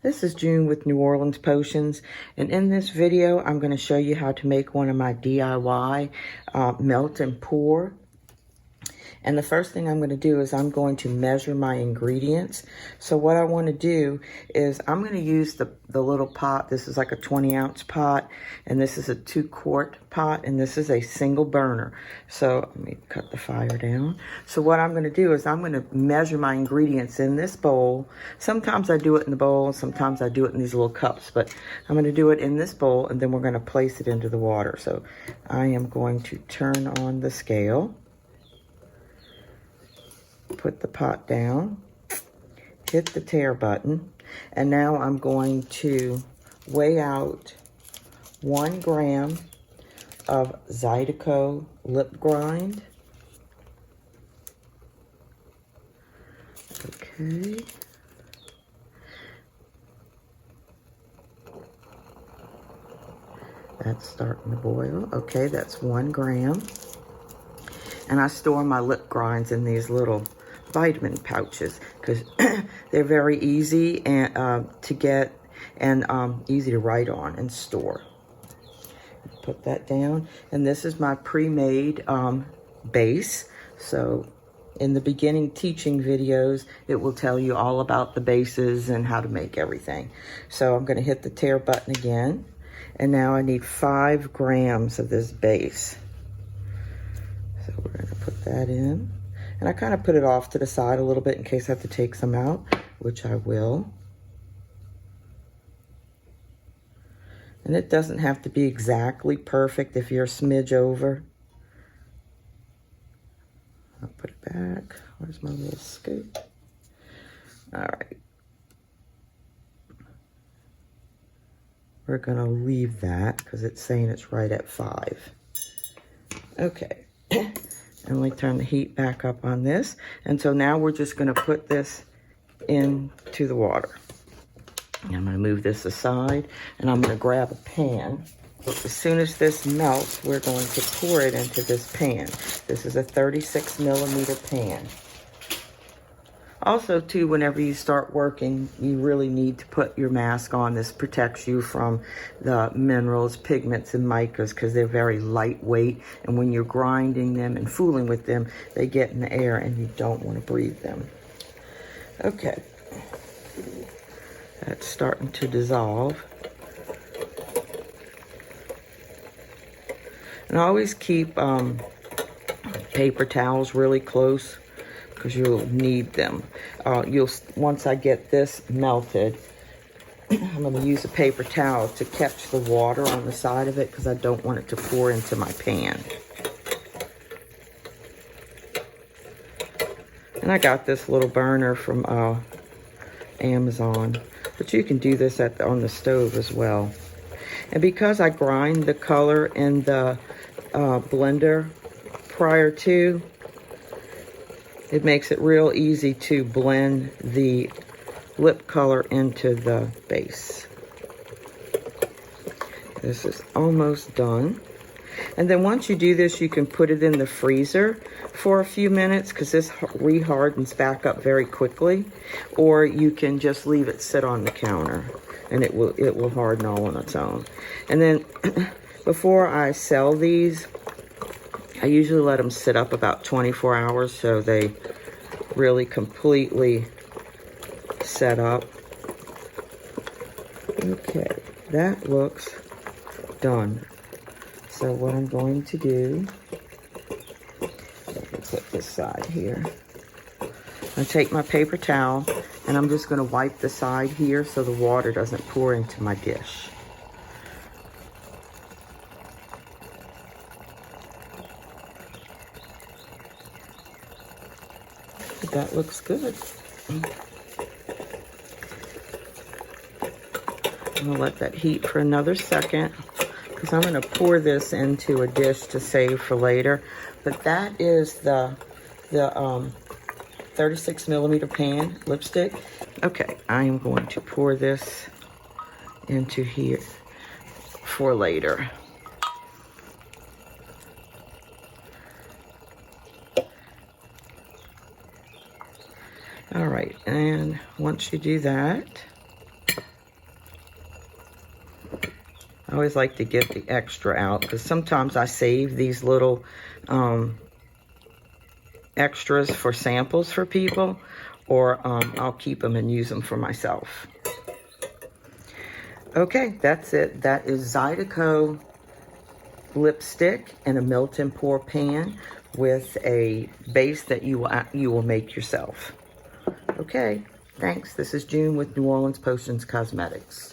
This is June with New Orleans Potions, and in this video I'm going to show you how to make one of my DIY melt and pour. And the first thing I'm going to do is I'm going to measure my ingredients. So what I want to do is I'm going to use the little pot. This is like a 20-ounce pot, and this is a 2-quart pot, and this is a single burner. So let me cut the fire down. So what I'm going to do is I'm going to measure my ingredients in this bowl. Sometimes I do it in the bowl, sometimes I do it in these little cups, but I'm going to do it in this bowl, and then we're going to place it into the water. So I am going to turn on the scale. Put the pot down, hit the tare button, and now I'm going to weigh out 1 gram of Zydeco lip grind. Okay. That's starting to boil. Okay, that's 1 gram. And I store my lip grinds in these little vitamin pouches because they're very easy and to get and easy to write on and store. Put that down, and this is my pre-made base. So in the beginning teaching videos, it will tell you all about the bases and how to make everything. So I'm going to hit the tare button again, and now I need 5 grams of this base. So we're going to put that in. And I kind of put it off to the side a little bit in case I have to take some out, which I will. And it doesn't have to be exactly perfect if you're a smidge over. I'll put it back. Where's my little scoop? All right. We're going to leave that because it's saying it's right at 5. Okay. And we turn the heat back up on this. And so now we're just going to put this into the water. And I'm going to move this aside, and I'm going to grab a pan. As soon as this melts, we're going to pour it into this pan. This is a 36 millimeter pan. Also, too, whenever you start working, you really need to put your mask on. This protects you from the minerals, pigments, and micas because they're very lightweight. And when you're grinding them and fooling with them, they get in the air and you don't want to breathe them. Okay. That's starting to dissolve. And always keep paper towels really close, because you'll need them. Once I get this melted, I'm going to use a paper towel to catch the water on the side of it because I don't want it to pour into my pan. And I got this little burner from Amazon, but you can do this on the stove as well. And because I grind the color in the blender prior to, it makes it real easy to blend the lip color into the base. This is almost done. And then once you do this, you can put it in the freezer for a few minutes because this re-hardens back up very quickly. Or you can just leave it sit on the counter and it will harden all on its own. And then before I sell these, I usually let them sit up about 24 hours so they really completely set up. Okay, that looks done. So what I'm going to do, let me put this side here. I take my paper towel and I'm just going to wipe the side here so the water doesn't pour into my dish. That looks good. I'm going to let that heat for another second because I'm going to pour this into a dish to save for later. But that is the 36 millimeter pan lipstick. Okay, I am going to pour this into here for later. All right, and once you do that, I always like to get the extra out because sometimes I save these little extras for samples for people, or I'll keep them and use them for myself. Okay, that's it. That is Zydeco lipstick in a melt and pour pan with a base that you will make yourself. Okay, thanks. This is June with New Orleans Potions Cosmetics.